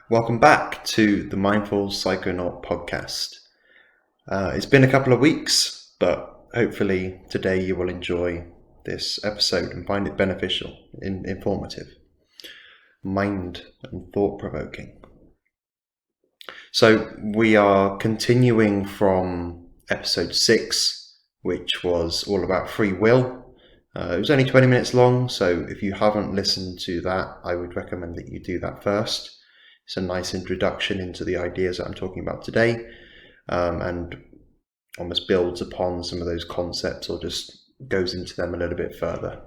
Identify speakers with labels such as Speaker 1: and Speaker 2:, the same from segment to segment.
Speaker 1: Welcome back to the Mindful Psychonaut podcast. It's been a couple of weeks, but hopefully today you will enjoy this episode and find it beneficial, informative, mind and thought-provoking. So we are continuing from episode 6, which was all about free will. It was only 20 minutes long, so if you haven't listened to that, I would recommend that you do that first. It's a nice introduction into the ideas that I'm talking about today, and almost builds upon some of those concepts or just goes into them a little bit further.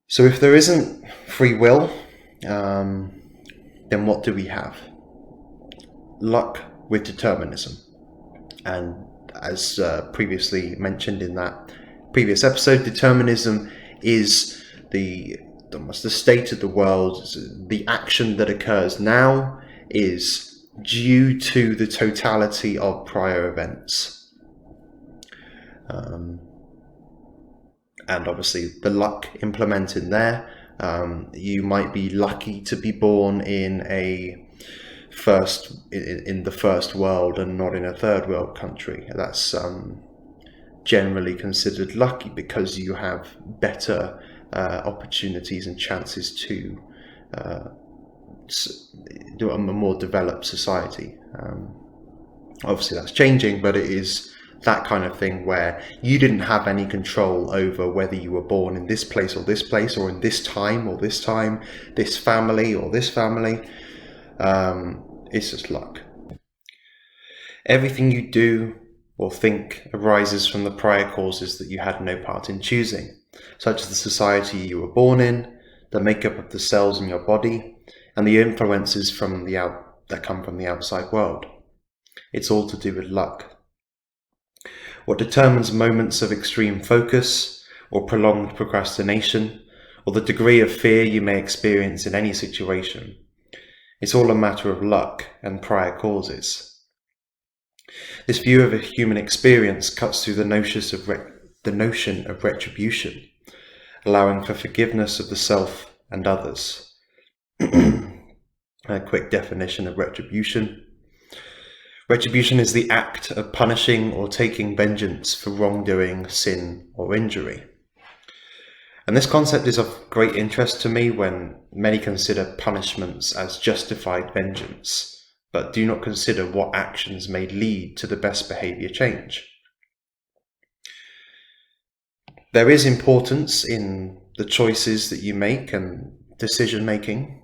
Speaker 1: So if there isn't free will, then what do we have? Luck with determinism. And as previously mentioned in that previous episode, determinism is almost the state of the world. The action that occurs now is due to the totality of prior events. And obviously the luck implemented there. You might be lucky to be born in the first world and not in a third world country. That's generally considered lucky because you have better opportunities and chances to do a more developed society. Obviously that's changing, but it is that kind of thing where you didn't have any control over whether you were born in this place, or in this time or this time, this family or this family. It's just luck. Everything you do or think arises from the prior causes that you had no part in choosing, such as the society you were born in, the makeup of the cells in your body, and the influences that come from the outside world. It's all to do with luck. What determines moments of extreme focus or prolonged procrastination, or the degree of fear you may experience in any situation, it's all a matter of luck and prior causes. This view of a human experience cuts through the notion of retribution, allowing for forgiveness of the self and others. A quick definition of retribution. Retribution is the act of punishing or taking vengeance for wrongdoing, sin, or injury. And this concept is of great interest to me when many consider punishments as justified vengeance, but do not consider what actions may lead to the best behavior change. There is importance in the choices that you make and decision making.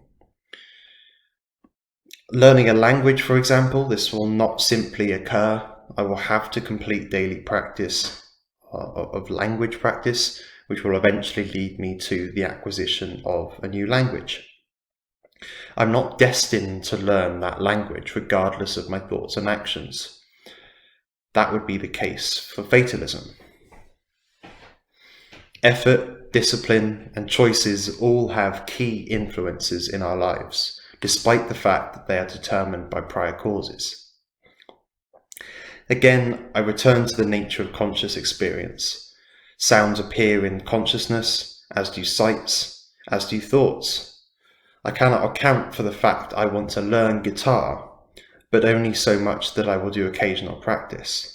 Speaker 1: Learning a language, for example, this will not simply occur. I will have to complete daily practice of language practice, which will eventually lead me to the acquisition of a new language. I'm not destined to learn that language regardless of my thoughts and actions. That would be the case for fatalism. Effort, discipline, and choices all have key influences in our lives, despite the fact that they are determined by prior causes. Again, I return to the nature of conscious experience. Sounds appear in consciousness, as do sights, as do thoughts. I cannot account for the fact I want to learn guitar, but only so much that I will do occasional practice.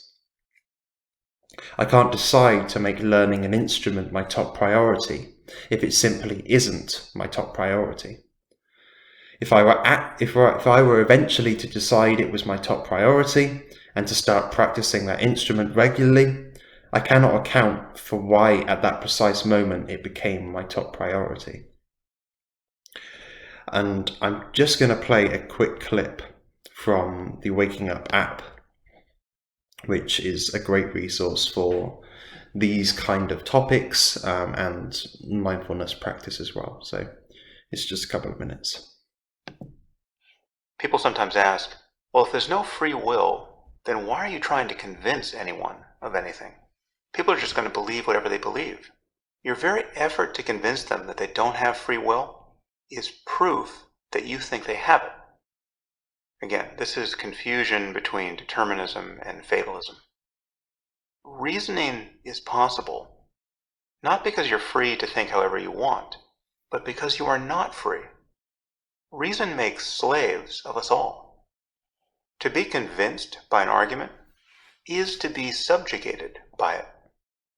Speaker 1: I can't decide to make learning an instrument my top priority if it simply isn't my top priority. If I were eventually to decide it was my top priority and to start practicing that instrument regularly, I cannot account for why at that precise moment it became my top priority. And I'm just going to play a quick clip from the Waking Up app, which is a great resource for these kind of topics and mindfulness practice as well. So it's just a couple of minutes.
Speaker 2: People sometimes ask, well, if there's no free will, then why are you trying to convince anyone of anything? People are just going to believe whatever they believe. Your very effort to convince them that they don't have free will is proof that you think they have it. Again, this is confusion between determinism and fatalism. Reasoning is possible, not because you're free to think however you want, but because you are not free. Reason makes slaves of us all. To be convinced by an argument is to be subjugated by it.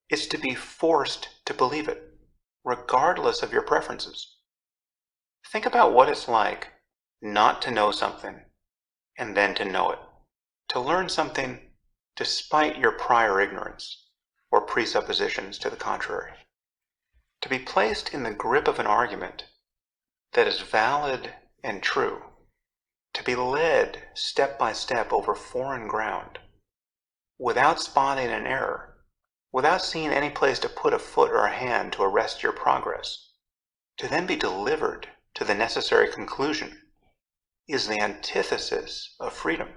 Speaker 2: It's to be forced to believe it, regardless of your preferences. Think about what it's like not to know something and then to know it, to learn something despite your prior ignorance or presuppositions to the contrary, to be placed in the grip of an argument that is valid and true, to be led step by step over foreign ground, without spotting an error, without seeing any place to put a foot or a hand to arrest your progress, to then be delivered to the necessary conclusion, is the antithesis of freedom.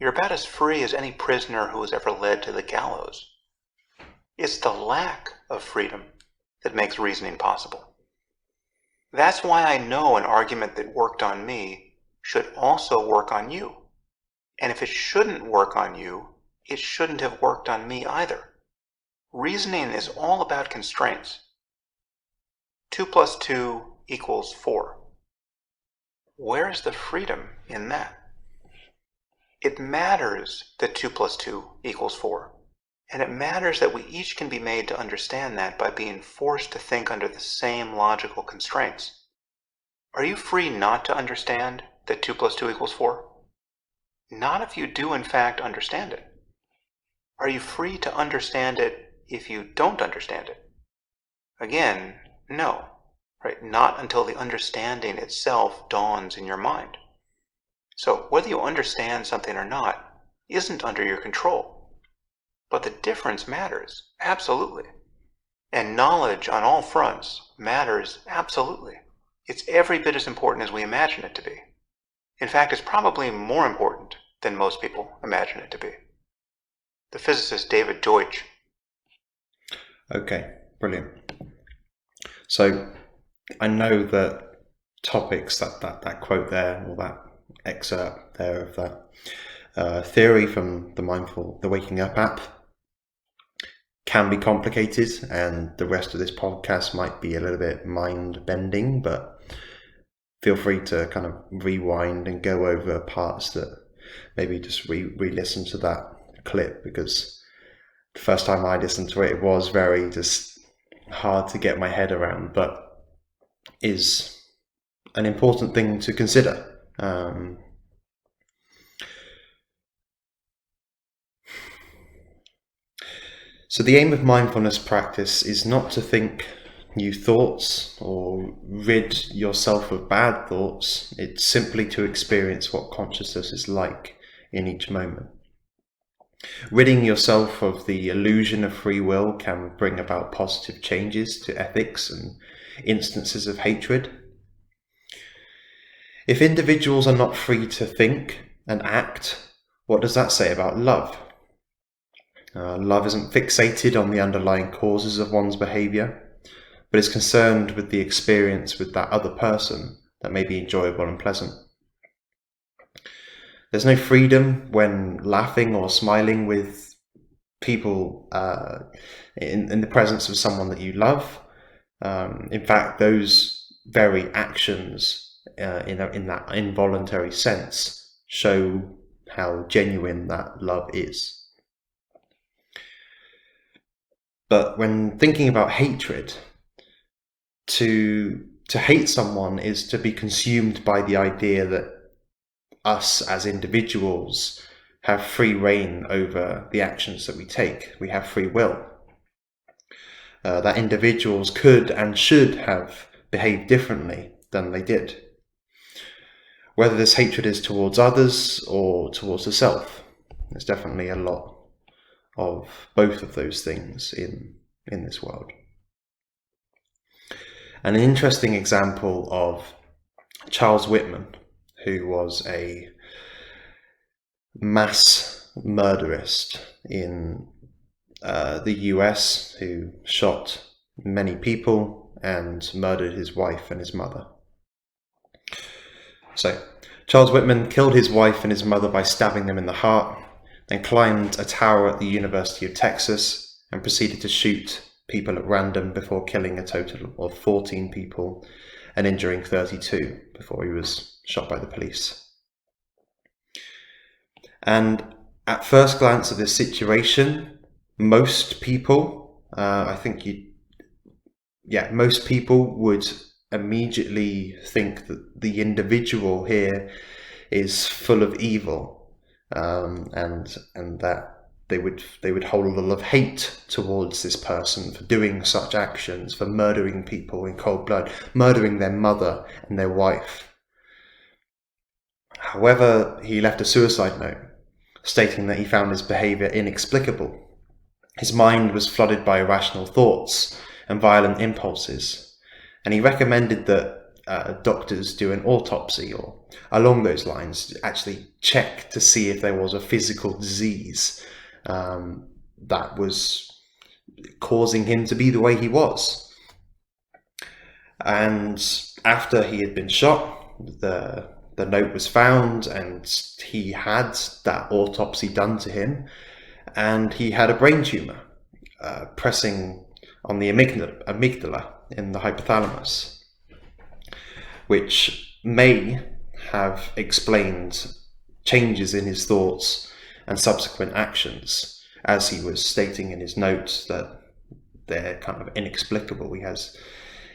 Speaker 2: You're about as free as any prisoner who was ever led to the gallows. It's the lack of freedom that makes reasoning possible. That's why I know an argument that worked on me should also work on you. And if it shouldn't work on you, it shouldn't have worked on me either. Reasoning is all about constraints. 2 + 2 = 4. Where is the freedom in that? It matters that 2 + 2 = 4. And it matters that we each can be made to understand that by being forced to think under the same logical constraints. Are you free not to understand that 2 + 2 = 4? Not if you do in fact understand it. Are you free to understand it if you don't understand it? Again, no. Right? Not until the understanding itself dawns in your mind. So whether you understand something or not isn't under your control. But the difference matters, absolutely. And knowledge on all fronts matters absolutely. It's every bit as important as we imagine it to be. In fact, it's probably more important than most people imagine it to be. The physicist David Deutsch.
Speaker 1: Okay, brilliant. So I know that topics, that quote there, or that excerpt there of that theory from the Waking Up app can be complicated, and the rest of this podcast might be a little bit mind-bending, but feel free to kind of rewind and go over parts that maybe just re-listen to that clip, because the first time I listened to it, it was very just hard to get my head around, but is an important thing to consider. So the aim of mindfulness practice is not to think new thoughts or rid yourself of bad thoughts. It's simply to experience what consciousness is like in each moment. Ridding yourself of the illusion of free will can bring about positive changes to ethics and instances of hatred. If individuals are not free to think and act, what does that say about love? Love isn't fixated on the underlying causes of one's behaviour, but is concerned with the experience with that other person that may be enjoyable and pleasant. There's no freedom when laughing or smiling with people in the presence of someone that you love. In fact, those very actions in that involuntary sense show how genuine that love is. But when thinking about hatred, to hate someone is to be consumed by the idea that us as individuals have free reign over the actions that we take. We have free will. That individuals could and should have behaved differently than they did. Whether this hatred is towards others or towards the self, there's definitely a lot of both of those things in this world. And an interesting example of Charles Whitman, who was a mass murderist in the US, who shot many people and murdered his wife and his mother. So, Charles Whitman killed his wife and his mother by stabbing them in the heart, then climbed a tower at the University of Texas and proceeded to shoot people at random before killing a total of 14 people and injuring 32 before he was shot by the police. And at first glance of this situation, most people, most people would immediately think that the individual here is full of evil, and that they would hold a lot of hate towards this person for doing such actions, for murdering people in cold blood, murdering their mother and their wife. However, he left a suicide note stating that he found his behaviour inexplicable. His mind was flooded by irrational thoughts and violent impulses, and he recommended that doctors do an autopsy, or along those lines, actually check to see if there was a physical disease that was causing him to be the way he was. And after he had been shot, the note was found, and he had that autopsy done to him, and he had a brain tumour pressing on the amygdala in the hypothalamus, which may have explained changes in his thoughts and subsequent actions, as he was stating in his notes that they're kind of inexplicable.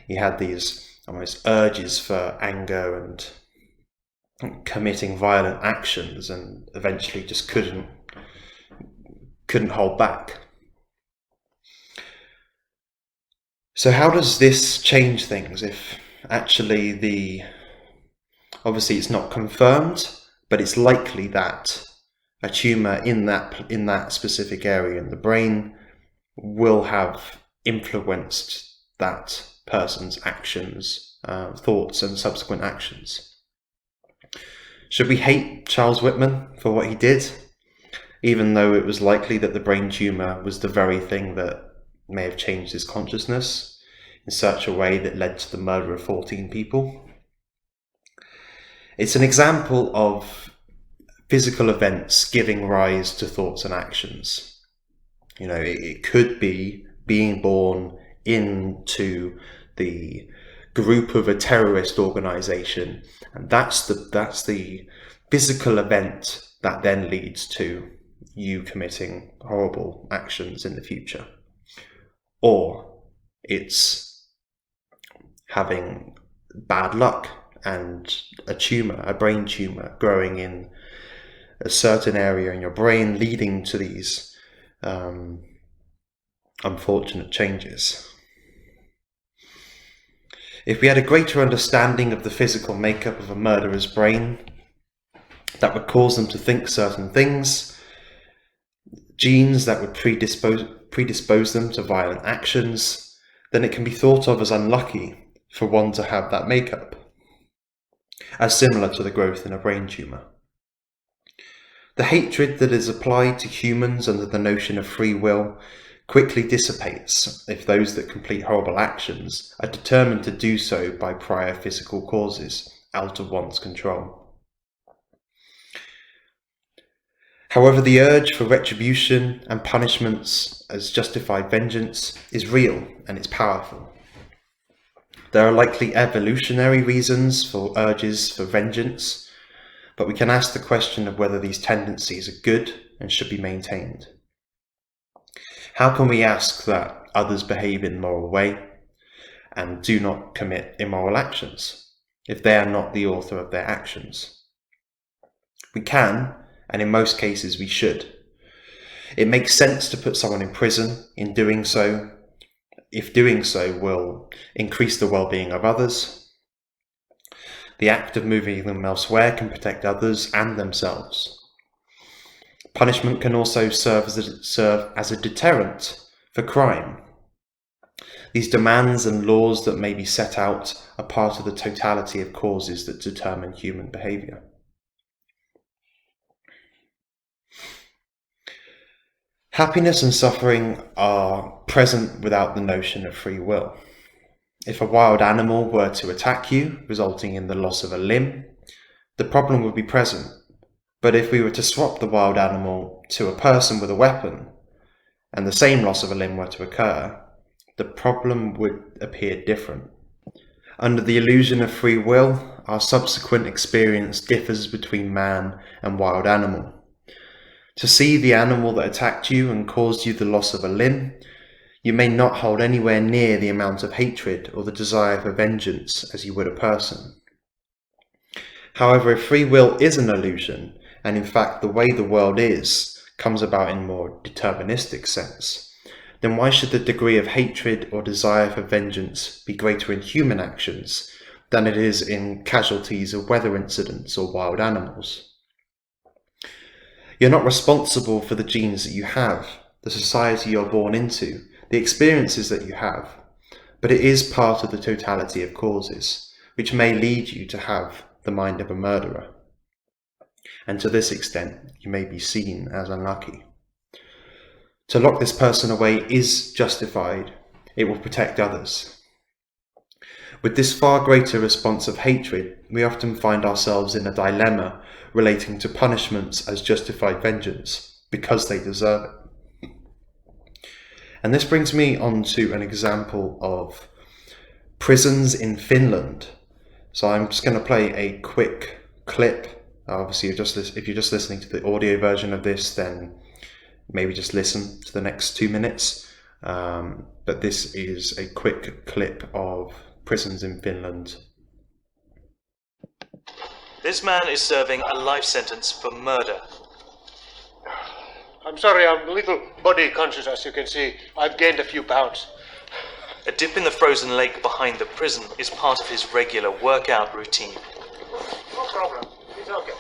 Speaker 1: He had these almost urges for anger and committing violent actions, and eventually just couldn't hold back. So how does this change things if actually obviously it's not confirmed, but it's likely that a tumour in that specific area in the brain will have influenced that person's actions, thoughts and subsequent actions? Should we hate Charles Whitman for what he did, even though it was likely that the brain tumour was the very thing that may have changed his consciousness in such a way that led to the murder of 14 people? It's an example of physical events giving rise to thoughts and actions. It could be being born into the group of a terrorist organization, and that's the physical event that then leads to you committing horrible actions in the future. Or it's having bad luck and a brain tumour growing in a certain area in your brain, leading to these unfortunate changes. If we had a greater understanding of the physical makeup of a murderer's brain that would cause them to think certain things, genes that would predispose them to violent actions, then it can be thought of as unlucky for one to have that makeup, as similar to the growth in a brain tumour. The hatred that is applied to humans under the notion of free will quickly dissipates if those that complete horrible actions are determined to do so by prior physical causes out of one's control. However, the urge for retribution and punishments as justified vengeance is real and it's powerful. There are likely evolutionary reasons for urges for vengeance, but we can ask the question of whether these tendencies are good and should be maintained. How can we ask that others behave in a moral way and do not commit immoral actions if they are not the author of their actions? We can, and in most cases we should. It makes sense to put someone in prison in doing so, if doing so will increase the well-being of others. The act of moving them elsewhere can protect others and themselves. Punishment can also serve as a deterrent for crime. These demands and laws that may be set out are part of the totality of causes that determine human behaviour. Happiness and suffering are present without the notion of free will. If a wild animal were to attack you, resulting in the loss of a limb, the problem would be present. But if we were to swap the wild animal to a person with a weapon, and the same loss of a limb were to occur, the problem would appear different. Under the illusion of free will, our subsequent experience differs between man and wild animal. To see the animal that attacked you and caused you the loss of a limb, you may not hold anywhere near the amount of hatred or the desire for vengeance as you would a person. However, if free will is an illusion, and in fact the way the world is comes about in a more deterministic sense, then why should the degree of hatred or desire for vengeance be greater in human actions than it is in casualties of weather incidents or wild animals? You're not responsible for the genes that you have, the society you're born into, the experiences that you have, but it is part of the totality of causes, which may lead you to have the mind of a murderer. And to this extent, you may be seen as unlucky. To lock this person away is justified. It will protect others. With this far greater response of hatred, we often find ourselves in a dilemma relating to punishments as justified vengeance, because they deserve it. And this brings me on to an example of prisons in Finland. So I'm just going to play a quick clip. Obviously, if you're just listening to the audio version of this, then maybe just listen to the next 2 minutes. But this is a quick clip of prisons in Finland.
Speaker 3: This man is serving a life sentence for murder.
Speaker 4: I'm sorry, I'm a little body conscious, as you can see. I've gained a few pounds.
Speaker 3: A dip in the frozen lake behind the prison is part of his regular workout routine.
Speaker 4: No problem. It's okay.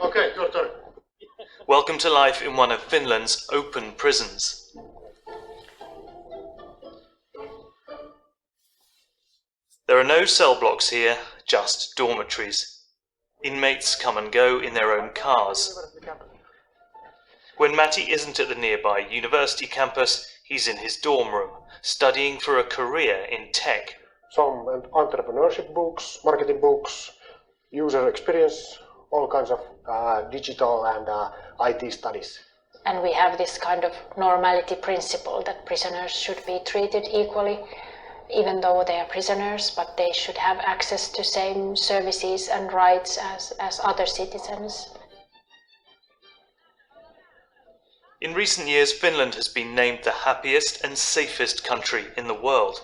Speaker 4: Okay, your turn.
Speaker 3: Welcome to life in one of Finland's open prisons. There are no cell blocks here, just dormitories. Inmates come and go in their own cars. When Matti isn't at the nearby university campus, he's in his dorm room, studying for a career in tech.
Speaker 4: Some entrepreneurship books, marketing books, user experience, all kinds of digital and IT studies.
Speaker 5: And we have this kind of normality principle that prisoners should be treated equally, even though they are prisoners, but they should have access to same services and rights as other citizens.
Speaker 3: In recent years, Finland has been named the happiest and safest country in the world.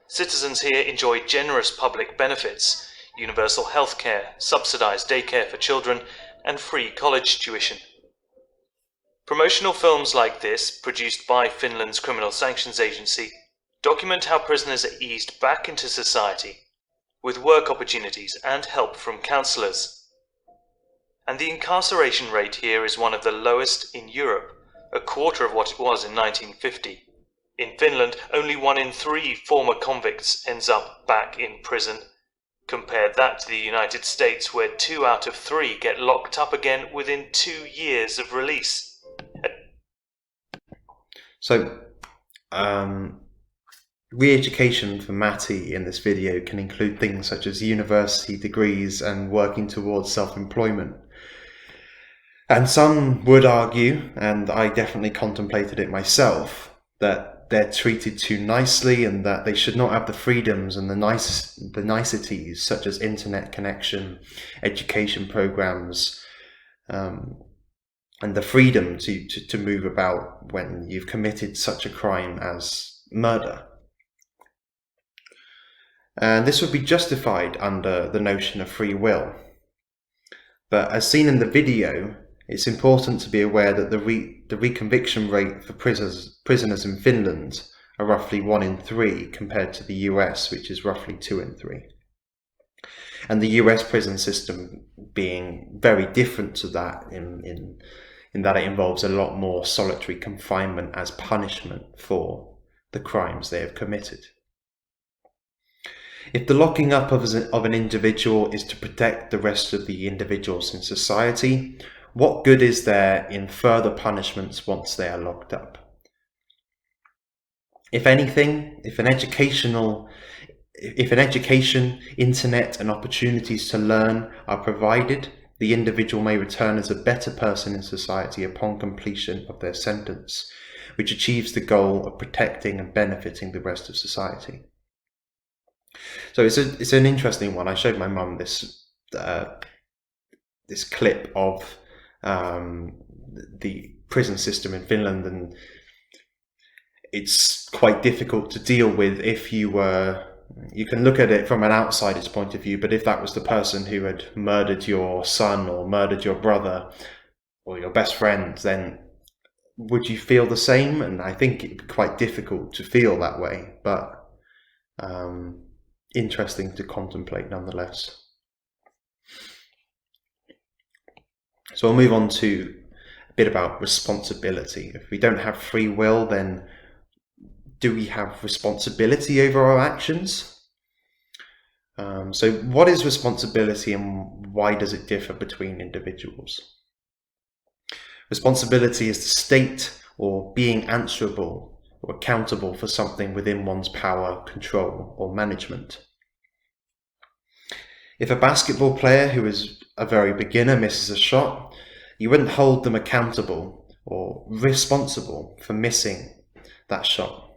Speaker 3: Citizens here enjoy generous public benefits, universal healthcare, subsidized daycare for children, and free college tuition. Promotional films like this, produced by Finland's Criminal Sanctions Agency, document how prisoners are eased back into society, with work opportunities and help from counsellors. And the incarceration rate here is one of the lowest in Europe, a quarter of what it was in 1950. In Finland, only 1 in 3 former convicts ends up back in prison. Compare that to the United States, where 2 out of 3 get locked up again within 2 years of release.
Speaker 1: So, re-education for Matti in this video can include things such as university degrees and working towards self-employment. And some would argue, and I definitely contemplated it myself, that they're treated too nicely and that they should not have the freedoms and the niceties such as internet connection, education programs, and the freedom to move about when you've committed such a crime as murder. And this would be justified under the notion of free will. But as seen in the video, it's important to be aware that the reconviction rate for prisoners in Finland are roughly 1 in 3 compared to the US, which is roughly 2 in 3. And the US prison system being very different to that in that it involves a lot more solitary confinement as punishment for the crimes they have committed. If the locking up of an individual is to protect the rest of the individuals in society, what good is there in further punishments once they are locked up? If anything, if an education, internet and opportunities to learn are provided, the individual may return as a better person in society upon completion of their sentence, which achieves the goal of protecting and benefiting the rest of society. So it's an interesting one. I showed my mum this clip of the prison system in Finland, and it's quite difficult to deal with if you can look at it from an outsider's point of view, but if that was the person who had murdered your son or murdered your brother or your best friend, then would you feel the same? And I think it'd be quite difficult to feel that way, but interesting to contemplate nonetheless. So we'll move on to a bit about responsibility. If we don't have free will, then do we have responsibility over our actions? So what is responsibility and why does it differ between individuals? Responsibility is the state or being answerable or accountable for something within one's power, control, or management. If a basketball player who is a very beginner misses a shot, you wouldn't hold them accountable or responsible for missing that shot.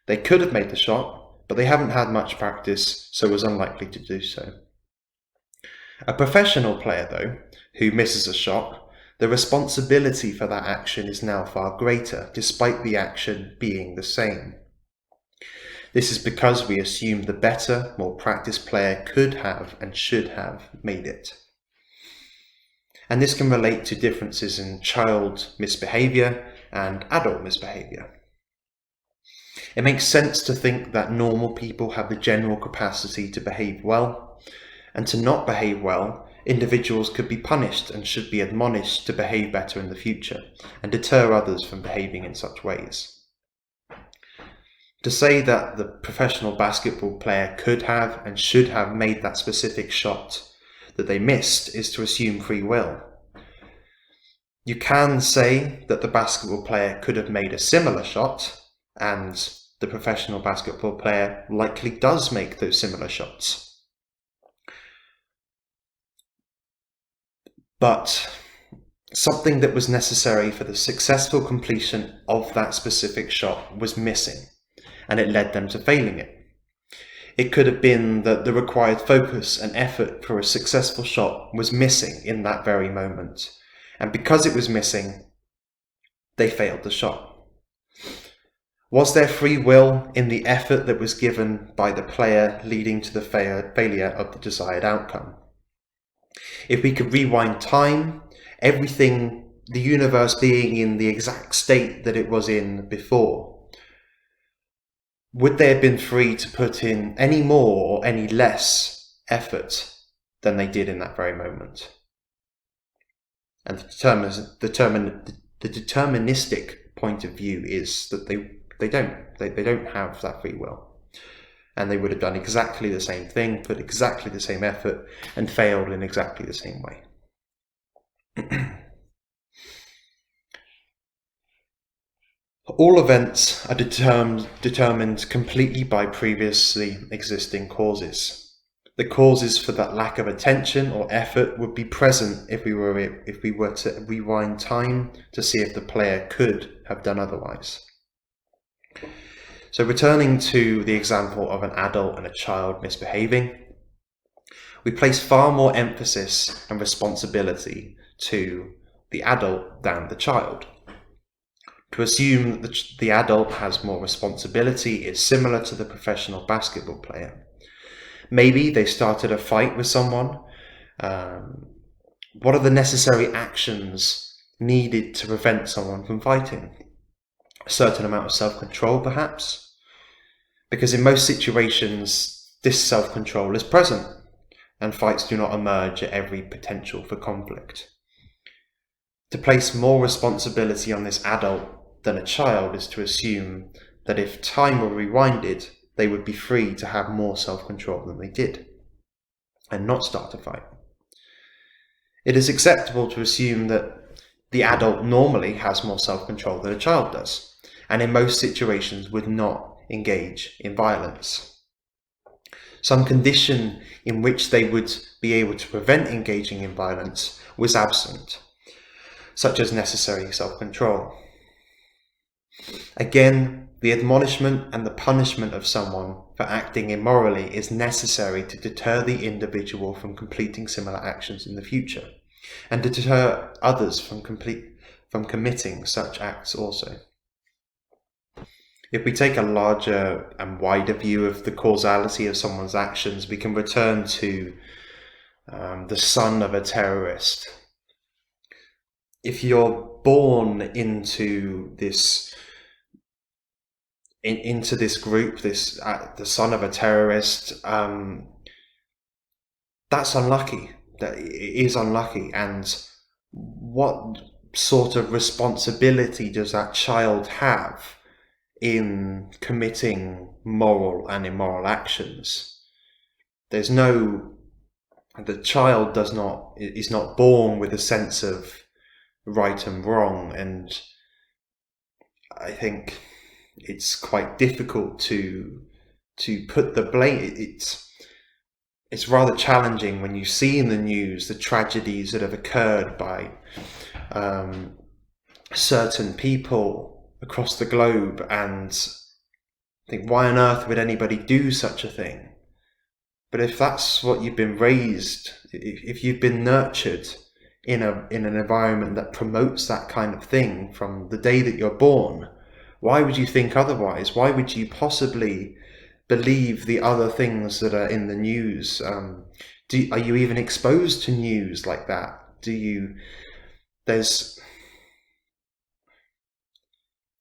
Speaker 1: They could have made the shot, but they haven't had much practice, so was unlikely to do so. A professional player, though, who misses a shot, the responsibility for that action is now far greater, despite the action being the same. This is because we assume the better, more practiced player could have and should have made it. And this can relate to differences in child misbehaviour and adult misbehaviour. It makes sense to think that normal people have the general capacity to behave well, and to not behave well, individuals could be punished and should be admonished to behave better in the future, and deter others from behaving in such ways. To say that the professional basketball player could have and should have made that specific shot that they missed is to assume free will. You can say that the basketball player could have made a similar shot, and the professional basketball player likely does make those similar shots. But something that was necessary for the successful completion of that specific shot was missing, and it led them to failing it. It could have been that the required focus and effort for a successful shot was missing in that very moment, and because it was missing, they failed the shot. Was there free will in the effort that was given by the player leading to the failure of the desired outcome? If we could rewind time, everything, the universe being in the exact state that it was in before, would they have been free to put in any more or any less effort than they did in that very moment? And the deterministic point of view is that they don't have that free will, and they would have done exactly the same thing, put exactly the same effort, and failed in exactly the same way. All events are determined completely by previously existing causes. The causes for that lack of attention or effort would be present if we were to rewind time to see if the player could have done otherwise. So returning to the example of an adult and a child misbehaving, we place far more emphasis and responsibility to the adult than the child. To assume that the adult has more responsibility is similar to the professional basketball player. Maybe they started a fight with someone. What are the necessary actions needed to prevent someone from fighting? A certain amount of self-control, perhaps? Because in most situations, this self-control is present, and fights do not emerge at every potential for conflict. To place more responsibility on this adult than a child is to assume that if time were rewinded, they would be free to have more self-control than they did, and not start a fight. It is acceptable to assume that the adult normally has more self-control than a child does, and in most situations would not engage in violence. Some condition in which they would be able to prevent engaging in violence was absent, such as necessary self-control. Again, the admonishment and the punishment of someone for acting immorally is necessary to deter the individual from completing similar actions in the future, and to deter others from committing such acts also. If we take a larger and wider view of the causality of someone's actions, we can return to the son of a terrorist. If you're born into this group, the son of a terrorist, that's unlucky. That is unlucky. And what sort of responsibility does that child have in committing moral and immoral actions? The child is not born with a sense of right and wrong, and I think it's quite difficult to put the blame. It's rather challenging when you see in the news the tragedies that have occurred by certain people across the globe, and think, why on earth would anybody do such a thing? But if that's what you've been raised, if you've been nurtured in an environment that promotes that kind of thing from the day that you're born, why would you think otherwise? Why would you possibly believe the other things that are in the news? Are you even exposed to news like that?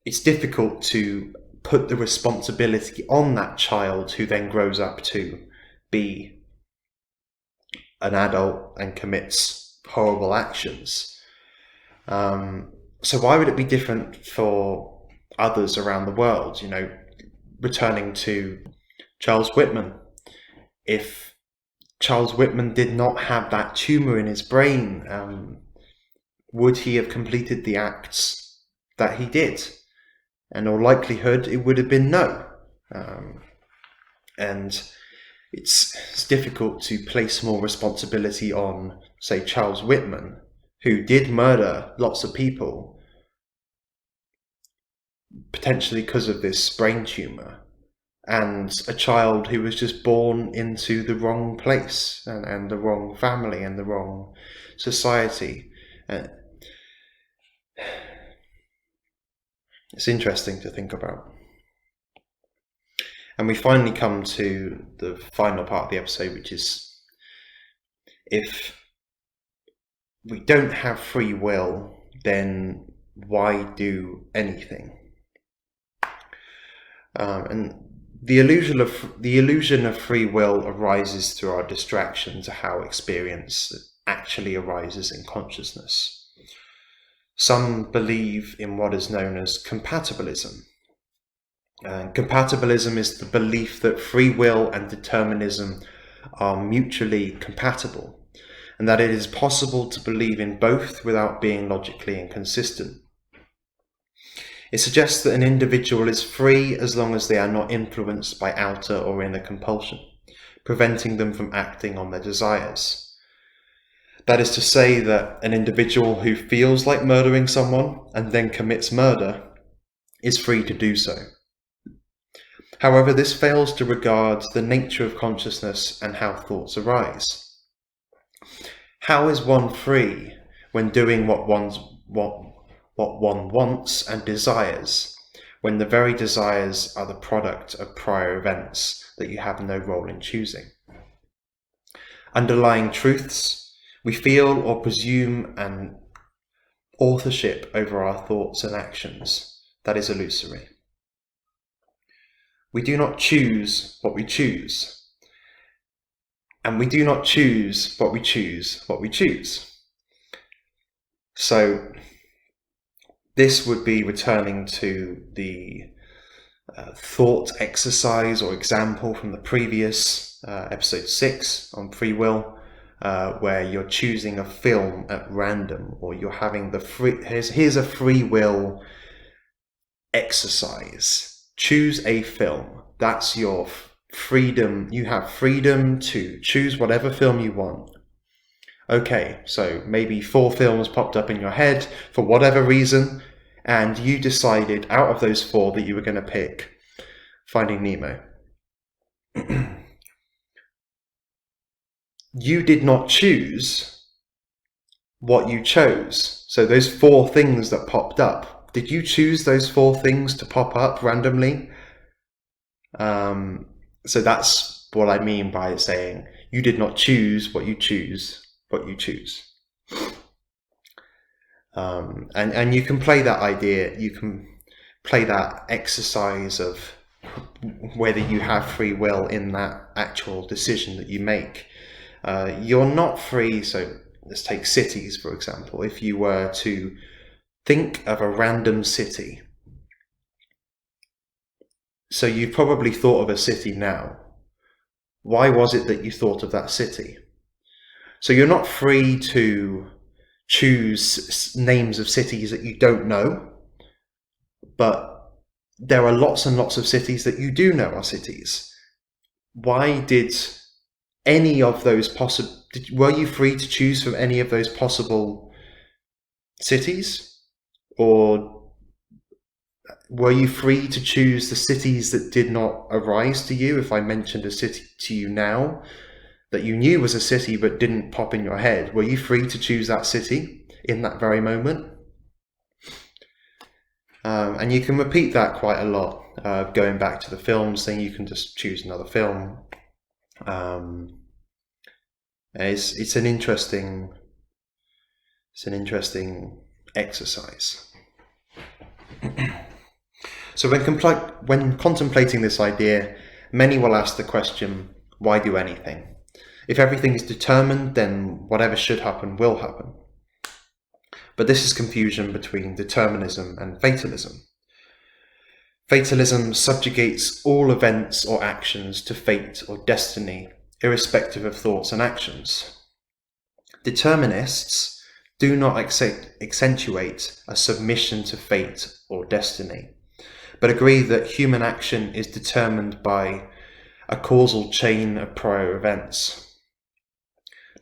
Speaker 1: It's difficult to put the responsibility on that child who then grows up to be an adult and commits horrible actions. So why would it be different for others around the world? Returning to Charles Whitman, if Charles Whitman did not have that tumour in his brain, would he have completed the acts that he did? And in all likelihood, it would have been no. And it's difficult to place more responsibility on, say, Charles Whitman, who did murder lots of people, potentially because of this brain tumour, and a child who was just born into the wrong place and the wrong family and the wrong society. It's interesting to think about. And we finally come to the final part of the episode, which is, if we don't have free will, then why do anything? And the illusion of free will arises through our distraction to how experience actually arises in consciousness. Some believe in what is known as compatibilism. Compatibilism is the belief that free will and determinism are mutually compatible, and that it is possible to believe in both without being logically inconsistent. It suggests that an individual is free as long as they are not influenced by outer or inner compulsion, preventing them from acting on their desires. That is to say that an individual who feels like murdering someone and then commits murder is free to do so. However, this fails to regard the nature of consciousness and how thoughts arise. How is one free when doing what one wants and desires, when the very desires are the product of prior events that you have no role in choosing? Underlying truths, we feel or presume an authorship over our thoughts and actions that is illusory. We do not choose what we choose, and we do not choose what we choose. So this would be returning to the thought exercise or example from the previous episode 6 on free will, where you're choosing a film at random, or you're having here's a free will exercise. Choose a film. That's your freedom. You have freedom to choose whatever film you want. Okay, so maybe 4 films popped up in your head for whatever reason, and you decided out of those 4 that you were going to pick Finding Nemo. You did not choose what you chose. So those 4 things that popped up, did you choose those 4 things to pop up randomly? So that's what I mean by saying you did not choose what you choose. And you can play that idea, you can play that exercise of whether you have free will in that actual decision that you make. You're not free, so let's take cities for example. If you were to think of a random city, so you've probably thought of a city now. Why was it that you thought of that city? So you're not free to choose names of cities that you don't know, but there are lots and lots of cities that you do know are cities. Why did any of those were you free to choose from any of those possible cities? Or were you free to choose the cities that did not arise to you? If I mentioned a city to you now that you knew was a city but didn't pop in your head, were you free to choose that city in that very moment? And you can repeat that quite a lot. Going back to the films thing, you can just choose another film. It's an interesting exercise. So when contemplating this idea, many will ask the question, why do anything? If everything is determined, then whatever should happen will happen. But this is confusion between determinism and fatalism. Fatalism subjugates all events or actions to fate or destiny, irrespective of thoughts and actions. Determinists do not accentuate a submission to fate or destiny, but agree that human action is determined by a causal chain of prior events.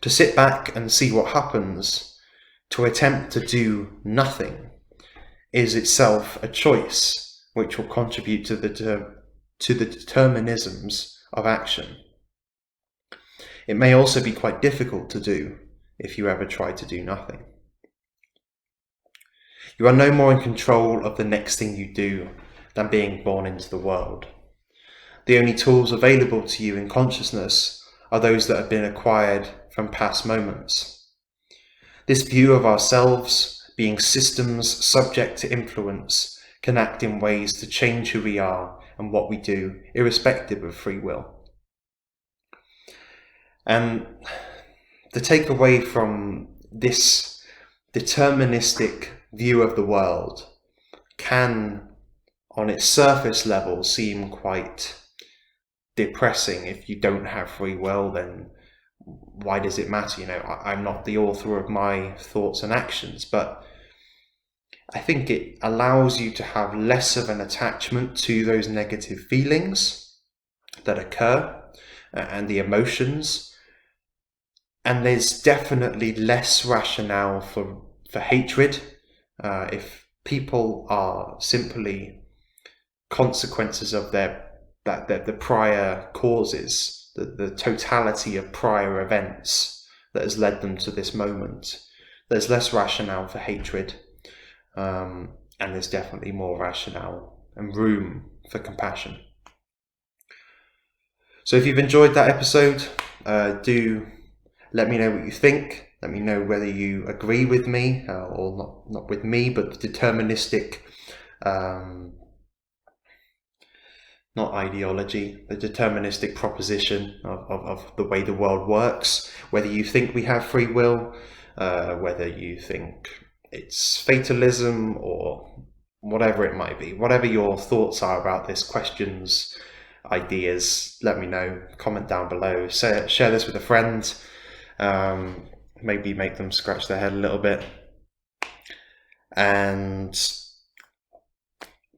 Speaker 1: To sit back and see what happens, to attempt to do nothing, is itself a choice which will contribute to the determinisms of action. It may also be quite difficult to do if you ever try to do nothing. You are no more in control of the next thing you do than being born into the world. The only tools available to you in consciousness are those that have been acquired from past moments. This view of ourselves, being systems subject to influence, can act in ways to change who we are and what we do, irrespective of free will. And the takeaway from this deterministic view of the world can, on its surface level, seem quite depressing. If you don't have free will, then why does it matter? I'm not the author of my thoughts and actions, but I think it allows you to have less of an attachment to those negative feelings that occur and the emotions. And there's definitely less rationale for hatred. If people are simply consequences of the prior causes, the totality of prior events that has led them to this moment, there's less rationale for hatred, and there's definitely more rationale and room for compassion. So if you've enjoyed that episode, do let me know what you think. Let me know whether you agree with me, or not with me, but the deterministic, not ideology, the deterministic proposition of the way the world works. Whether you think we have free will, whether you think it's fatalism, or whatever it might be. Whatever your thoughts are about this, questions, ideas, let me know. Comment down below. Share this with a friend. Maybe make them scratch their head a little bit, and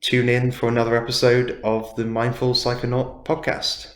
Speaker 1: tune in for another episode of the Mindful Psychonaut podcast.